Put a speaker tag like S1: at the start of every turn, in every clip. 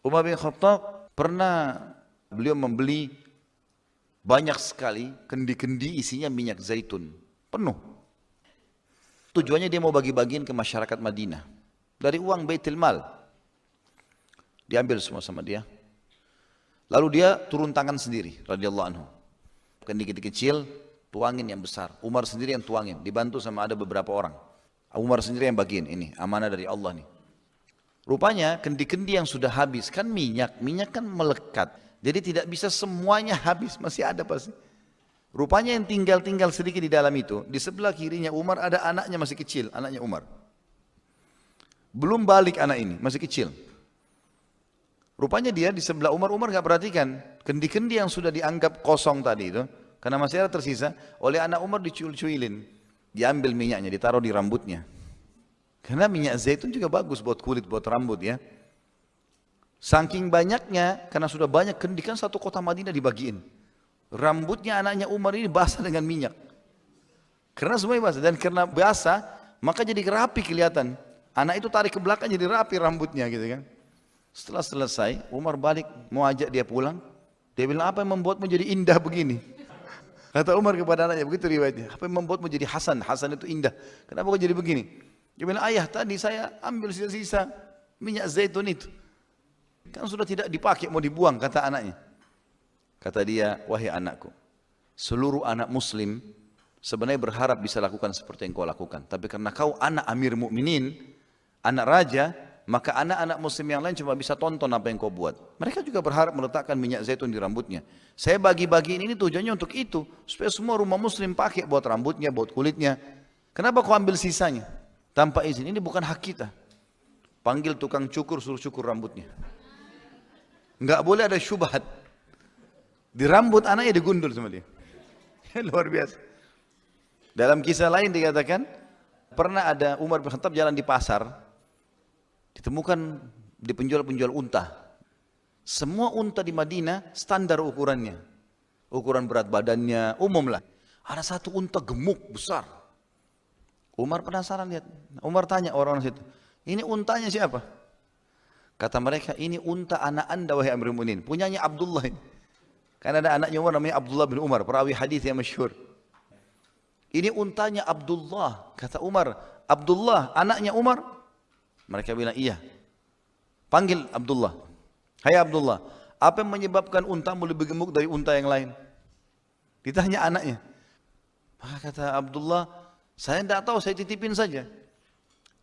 S1: Umar bin Khattab pernah beliau membeli banyak sekali kendi-kendi isinya minyak zaitun, penuh. Tujuannya dia mau bagi-bagiin ke masyarakat Madinah. Dari uang Baitul Mal. Diambil semua sama dia. Lalu dia turun tangan sendiri, radhiyallahu anhu. Kendi-kendi kecil, tuangin yang besar. Umar sendiri yang tuangin, dibantu sama ada beberapa orang. Umar sendiri yang bagiin, ini amanah dari Allah nih. Rupanya kendi-kendi yang sudah habis, kan minyak kan melekat. Jadi tidak bisa semuanya habis, masih ada pasti. Rupanya yang tinggal sedikit di dalam itu, di sebelah kirinya Umar ada anaknya masih kecil, anaknya Umar. Belum balik anak ini, masih kecil. Rupanya dia di sebelah Umar gak perhatikan. Kendi-kendi yang sudah dianggap kosong tadi itu, karena masih ada tersisa, oleh anak Umar dicuil-cuilin. Diambil minyaknya, ditaruh di rambutnya. Karena minyak zaitun juga bagus buat kulit, buat rambut ya. Saking banyaknya, karena sudah banyak kendi, kan satu kota Madinah dibagiin. Rambutnya anaknya Umar ini basah dengan minyak. Karena semuanya basah, dan karena basah, maka jadi rapi kelihatan. Anak itu tarik ke belakang jadi rapi rambutnya gitu kan. Setelah selesai, Umar balik mau ajak dia pulang. Dia bilang, apa yang membuatmu jadi indah begini? Kata Umar kepada anaknya, begitu riwayatnya. Apa yang membuatmu jadi Hasan? Hasan itu indah. Kenapa kau jadi begini? Dia bilang, ayah tadi saya ambil sisa-sisa minyak zaitun itu. Kan sudah tidak dipakai, mau dibuang, kata anaknya. Kata dia, wahai anakku, seluruh anak muslim sebenarnya berharap bisa lakukan seperti yang kau lakukan. Tapi karena kau anak Amir Mukminin, anak raja, maka anak-anak muslim yang lain cuma bisa tonton apa yang kau buat. Mereka juga berharap meletakkan minyak zaitun di rambutnya. Saya bagi-bagiin ini tujuannya untuk itu, supaya semua rumah muslim pakai buat rambutnya, buat kulitnya. Kenapa kau ambil sisanya? Tanpa izin, ini bukan hak kita. Panggil tukang cukur, suruh cukur rambutnya. Enggak boleh ada syubhat. Di rambut anaknya digundul sama dia. Luar biasa. Dalam kisah lain dikatakan, pernah ada Umar bin Khattab jalan di pasar, ditemukan di penjual-penjual unta. Semua unta di Madinah standar ukurannya. Ukuran berat badannya, umum lah. Ada satu unta gemuk, besar. Umar penasaran lihat. Umar tanya orang situ, ini untanya siapa? Kata mereka, ini unta anak anda wahai Amirul Mukminin, punyanya Abdullah ini. Karena ada anaknya Umar namanya Abdullah bin Umar, perawi hadis yang masyhur. Ini untanya Abdullah. Kata Umar, Abdullah anaknya Umar? Mereka bilang iya. Panggil Abdullah. Hai Abdullah, apa yang menyebabkan untamu lebih gemuk dari unta yang lain? Ditanya anaknya. Maka kata Abdullah, saya tidak tahu, saya titipin saja.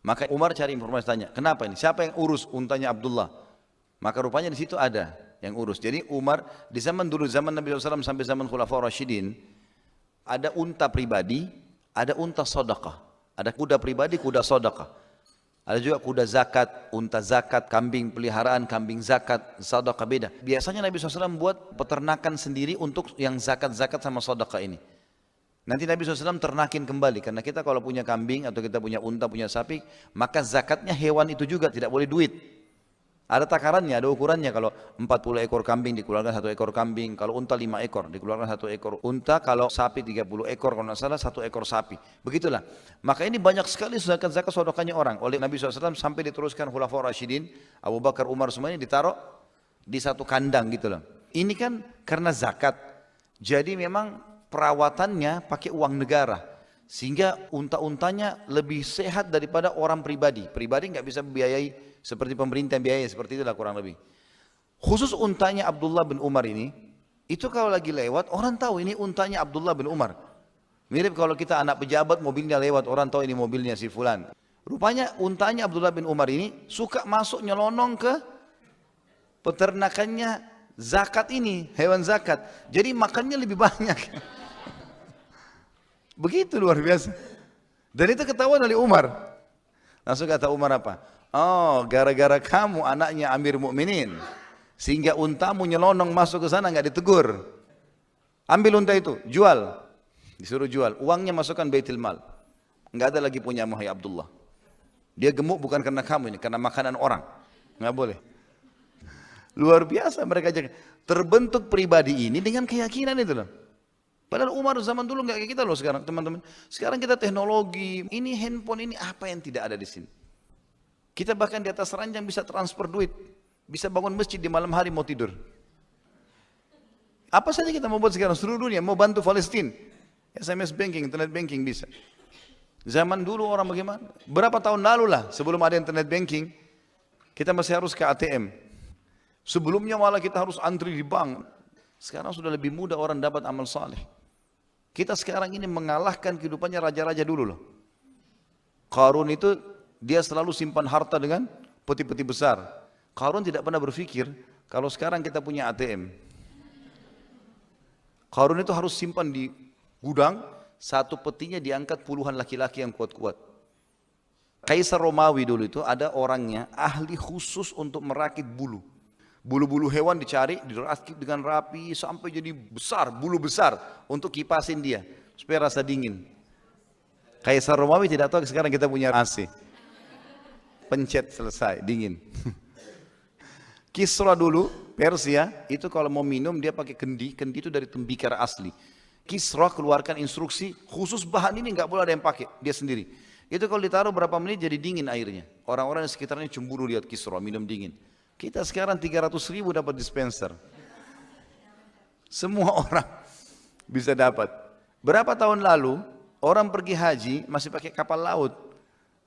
S1: Maka Umar cari informasi, tanya, kenapa ini? Siapa yang urus untanya Abdullah? Maka rupanya di situ ada yang urus. Jadi Umar di zaman dulu, zaman Nabi SAW sampai zaman Khulafaur Rasyidin, ada unta pribadi, ada unta sedekah. Ada kuda pribadi, kuda sedekah. Ada juga kuda zakat, unta zakat, kambing peliharaan, kambing zakat, sedekah beda. Biasanya Nabi SAW buat peternakan sendiri untuk yang zakat-zakat sama sedekah ini. Nanti Nabi SAW ternakin kembali, karena kita kalau punya kambing atau kita punya unta, punya sapi, maka zakatnya hewan itu juga, tidak boleh duit. Ada takarannya, ada ukurannya. Kalau 40 ekor kambing dikeluarkan 1 ekor kambing, kalau unta 5 ekor dikeluarkan 1 ekor unta, kalau sapi 30 ekor, kalau tidak salah 1 ekor sapi. Begitulah. Maka ini banyak sekali zakat-zakat sedekahnya orang. Oleh Nabi SAW sampai diteruskan Khulafaur Rasyidin, Abu Bakar, Umar semuanya ditaruh di satu kandang gitu loh. Ini kan karena zakat. Jadi memang perawatannya pakai uang negara, sehingga unta-untanya lebih sehat daripada orang pribadi. Pribadi nggak bisa membiayai seperti pemerintah yang biayai, seperti itulah kurang lebih. Khusus untanya Abdullah bin Umar ini, itu kalau lagi lewat orang tahu ini untanya Abdullah bin Umar. Mirip kalau kita anak pejabat mobilnya lewat, orang tahu ini mobilnya si fulan. Rupanya untanya Abdullah bin Umar ini suka masuk nyelonong ke peternakannya zakat ini, hewan zakat. Jadi makannya lebih banyak. Begitu luar biasa. Dan itu ketahuan oleh Umar. Langsung kata Umar apa? Oh, gara-gara kamu anaknya Amir Mukminin, sehingga untamu nyelonong masuk ke sana nggak ditegur. Ambil unta itu, jual. Disuruh jual. Uangnya masukkan Baitul Mal. Nggak ada lagi punya Muhammad Abdullah. Dia gemuk bukan karena kamu ini, karena makanan orang. Nggak boleh. Luar biasa mereka jaga. Terbentuk pribadi ini dengan keyakinan itu loh. Padahal Umar zaman dulu nggak kayak kita loh sekarang teman-teman. Sekarang kita teknologi, ini handphone, ini apa yang tidak ada di sini. Kita bahkan di atas ranjang bisa transfer duit. Bisa bangun masjid di malam hari mau tidur. Apa saja kita mau buat sekarang, seluruh dunia mau bantu Palestina. SMS banking, internet banking bisa. Zaman dulu orang bagaimana? Berapa tahun lalu lah sebelum ada internet banking, kita masih harus ke ATM. Sebelumnya malah kita harus antri di bank. Sekarang sudah lebih mudah orang dapat amal saleh. Kita sekarang ini mengalahkan kehidupannya raja-raja dulu loh. Qarun itu dia selalu simpan harta dengan peti-peti besar. Qarun tidak pernah berpikir kalau sekarang kita punya ATM. Qarun itu harus simpan di gudang, satu petinya diangkat puluhan laki-laki yang kuat-kuat. Kaisar Romawi dulu itu ada orangnya ahli khusus untuk merakit bulu. Bulu-bulu hewan dicari, dirakit dengan rapi sampai jadi besar, bulu besar untuk kipasin dia supaya rasa dingin. Kaisar Romawi tidak tahu sekarang kita punya AC. Pencet selesai, dingin. Kisra dulu, Persia, itu kalau mau minum dia pakai kendi, kendi itu dari tembikar asli. Kisra keluarkan instruksi, khusus bahan ini nggak boleh ada yang pakai, dia sendiri. Itu kalau ditaruh berapa menit jadi dingin airnya. Orang-orang di sekitarnya cemburu lihat Kisra minum dingin. Kita sekarang 300.000 dapat dispenser. Semua orang bisa dapat. Berapa tahun lalu, orang pergi haji masih pakai kapal laut.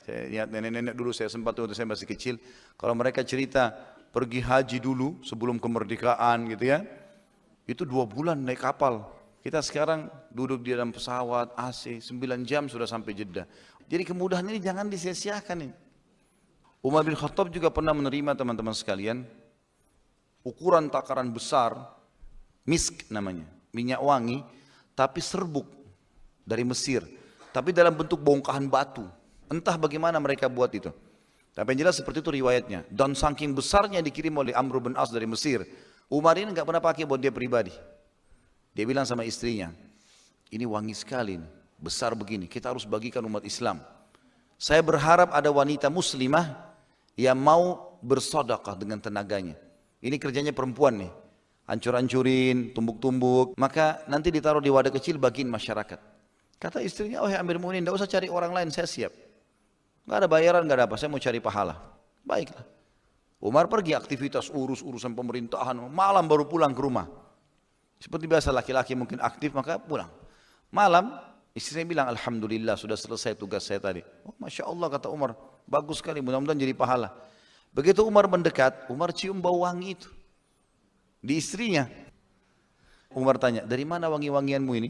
S1: Saya lihat nenek-nenek dulu, saya sempat waktu saya masih kecil, kalau mereka cerita, pergi haji dulu sebelum kemerdekaan gitu ya. Itu 2 bulan naik kapal. Kita sekarang duduk di dalam pesawat AC 9 jam sudah sampai Jeddah. Jadi kemudahan ini jangan disia-siakan ini. Umar bin Khattab juga pernah menerima teman-teman sekalian ukuran takaran besar, misk namanya, minyak wangi, tapi serbuk dari Mesir, tapi dalam bentuk bongkahan batu. Entah bagaimana mereka buat itu. Tapi yang jelas seperti itu riwayatnya. Dan saking besarnya dikirim oleh Amr bin As dari Mesir. Umar ini nggak pernah pakai buat dia pribadi. Dia bilang sama istrinya, ini wangi sekali, besar begini, kita harus bagikan umat Islam. Saya berharap ada wanita muslimah yang mau bersedekah dengan tenaganya. Ini kerjanya perempuan nih, hancur-hancurin, tumbuk-tumbuk, maka nanti ditaruh di wadah kecil bagiin masyarakat. Kata istrinya, oh ya Amir Mu'minin, tidak usah cari orang lain, saya siap. Nggak ada bayaran, nggak ada apa, saya mau cari pahala. Baiklah. Umar pergi aktivitas urus-urusan pemerintahan, malam baru pulang ke rumah. Seperti biasa laki-laki mungkin aktif maka pulang. Malam istri saya bilang, alhamdulillah sudah selesai tugas saya tadi. Oh, Masya Allah kata Umar, bagus sekali, mudah-mudahan jadi pahala. Begitu Umar mendekat, Umar cium bau wangi itu di istrinya. Umar tanya, dari mana wangi-wangianmu ini?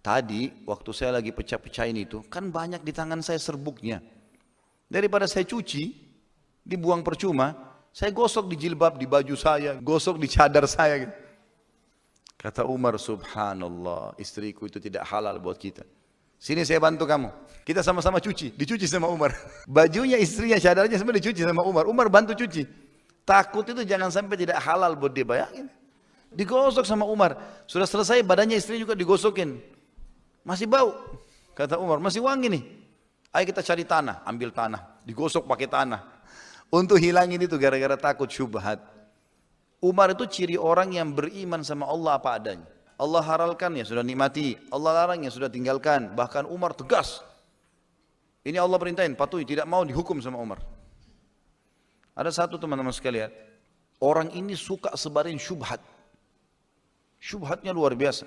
S1: Tadi waktu saya lagi pecah-pecahin itu, kan banyak di tangan saya serbuknya. Daripada saya cuci, dibuang percuma, saya gosok di jilbab, di baju saya, gosok di cadar saya. Kata Umar, subhanallah, istriku itu tidak halal buat kita. Sini saya bantu kamu. Kita sama-sama cuci, dicuci sama Umar. Bajunya istrinya, cadarnya semua dicuci sama Umar. Umar bantu cuci. Takut itu jangan sampai tidak halal buat dia, bayangin. Digosok sama Umar. Sudah selesai, badannya istrinya juga digosokin. Masih bau. Kata Umar, masih wangi nih. Ayo kita cari tanah, ambil tanah, digosok pakai tanah. Untuk hilangin itu gara-gara takut syubhat. Umar itu ciri orang yang beriman sama Allah apa adanya. Allah halalkan ya sudah nikmati, Allah larang ya sudah tinggalkan. Bahkan Umar tegas. Ini Allah perintahin, patuhi, tidak mau dihukum sama Umar. Ada satu teman-teman sekalian, orang ini suka sebarin syubhat. Syubhatnya luar biasa.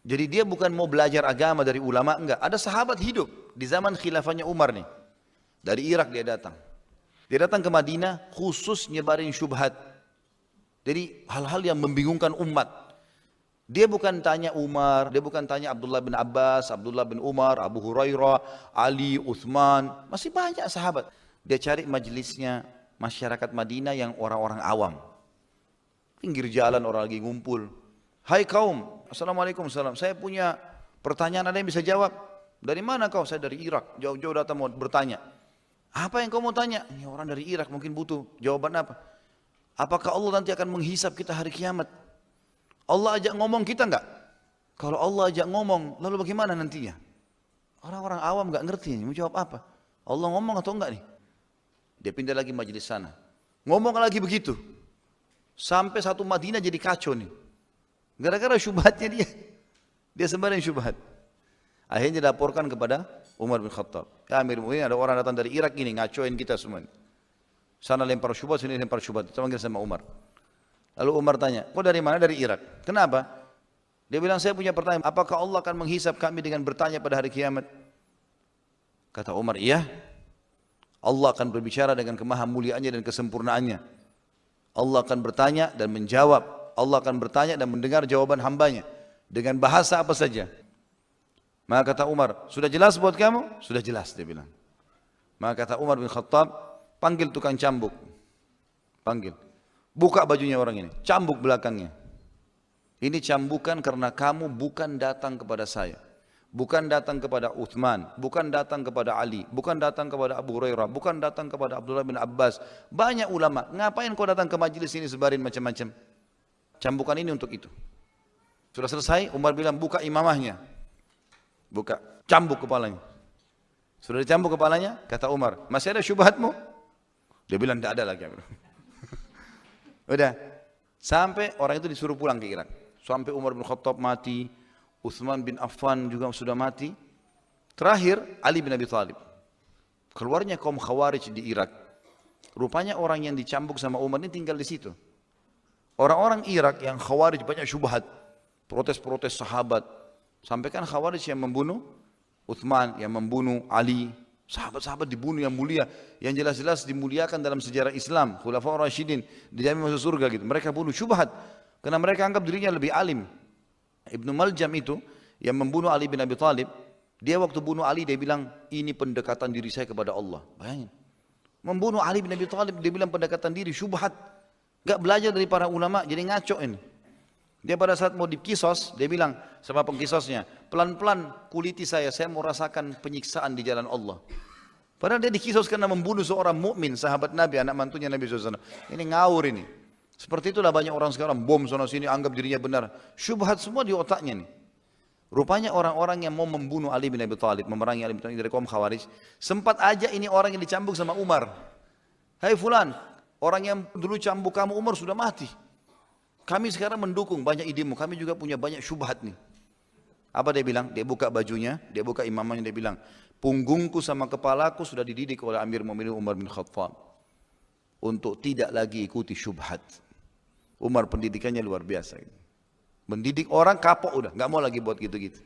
S1: Jadi dia bukan mau belajar agama dari ulama, enggak. Ada sahabat hidup di zaman khilafahnya Umar nih. Dari Irak dia datang. Dia datang ke Madinah khusus nyebarin syubhat. Jadi hal-hal yang membingungkan umat. Dia bukan tanya Umar, dia bukan tanya Abdullah bin Abbas, Abdullah bin Umar, Abu Hurairah, Ali, Uthman. Masih banyak sahabat. Dia cari majelisnya masyarakat Madinah yang orang-orang awam. Pinggir jalan orang lagi ngumpul. Hai kaum, assalamualaikum, salam. Saya punya pertanyaan, ada yang bisa jawab? Dari mana kau? Saya dari Irak, jauh-jauh datang mau bertanya. Apa yang kau mau tanya? Ini orang dari Irak mungkin butuh jawaban apa? Apakah Allah nanti akan menghisap kita hari kiamat? Allah ajak ngomong kita enggak? Kalau Allah ajak ngomong, lalu bagaimana nantinya? Orang-orang awam enggak ngerti, mau jawab apa? Allah ngomong atau enggak nih? Dia pindah lagi majelis sana. Ngomong lagi begitu. Sampai satu Madinah jadi kacau nih. Gara-gara syubhatnya dia. Dia sebarin syubhat. Akhirnya dilaporkan kepada Umar bin Khattab. Ya Amir Mu'minin, ada orang datang dari Irak ini, ngacoin kita semua. Sana lempar syubhat, sini lempar syubhat. Dia panggil sama Umar. Lalu Umar tanya, kau dari mana? Dari Irak. Kenapa? Dia bilang, saya punya pertanyaan, apakah Allah akan menghisap kami dengan bertanya pada hari kiamat? Kata Umar, iya. Allah akan berbicara dengan kemahamuliaannya dan kesempurnaannya. Allah akan bertanya dan menjawab. Allah akan bertanya dan mendengar jawaban hambanya. Dengan bahasa apa saja. Maka kata Umar, sudah jelas buat kamu? Sudah jelas, dia bilang. Maka kata Umar bin Khattab, panggil tukang cambuk. Panggil. Buka bajunya orang ini, cambuk belakangnya. Ini cambukan karena kamu bukan datang kepada saya. Bukan datang kepada Uthman, bukan datang kepada Ali, bukan datang kepada Abu Hurairah, bukan datang kepada Abdullah bin Abbas. Banyak ulama, ngapain kau datang ke majelis ini sebarin macam-macam? Cambukan ini untuk itu. Sudah selesai, Umar bilang buka imamahnya. Buka, cambuk kepalanya. Sudah dicambuk kepalanya, kata Umar, masih ada syubhatmu? Dia bilang tidak ada lagi. Udah, sampai orang itu disuruh pulang ke Irak. Sampai Umar bin Khattab mati, Uthman bin Affan juga sudah mati. Terakhir, Ali bin Abi Thalib. Keluarnya kaum Khawarij di Irak. Rupanya orang yang dicambuk sama Umar ini tinggal di situ. Orang-orang Irak yang Khawarij banyak syubhat. Protes-protes sahabat. Sampai kan Khawarij yang membunuh Uthman, yang membunuh Ali. Sahabat-sahabat dibunuh yang mulia, yang jelas-jelas dimuliakan dalam sejarah Islam, Khulafaur Rasyidin, dijamin masuk surga gitu. Mereka bunuh syubhat, karena mereka anggap dirinya lebih alim. Ibnu Maljam itu, yang membunuh Ali bin Abi Thalib, dia waktu bunuh Ali, dia bilang, ini pendekatan diri saya kepada Allah. Bayangin. Membunuh Ali bin Abi Thalib, dia bilang pendekatan diri, syubhat. Gak belajar dari para ulama, jadi ngaco ini. Dia pada saat mau dikisos, dia bilang sama pengkisosnya, pelan-pelan kuliti saya mau rasakan penyiksaan di jalan Allah. Padahal dia dikisos karena membunuh seorang mukmin, sahabat Nabi, anak mantunya Nabi SAW. Ini ngawur ini. Seperti itulah banyak orang sekarang, bom sana sini, anggap dirinya benar. Syubhat semua di otaknya nih. Rupanya orang-orang yang mau membunuh Ali bin Abi Thalib, memerangi Ali bin Abi Thalib dari kaum Khawarij, sempat aja ini orang yang dicambuk sama Umar. Hai fulan, orang yang dulu cambuk kamu Umar sudah mati. Kami sekarang mendukung banyak idemu, kami juga punya banyak syubhat nih. Apa dia bilang? Dia buka bajunya, dia buka imamahnya, dia bilang, punggungku sama kepalaku sudah dididik oleh Amir Mu'minin Umar bin Khattab untuk tidak lagi ikuti syubhat. Umar pendidikannya luar biasa. Mendidik orang kapok udah, nggak mau lagi buat gitu-gitu.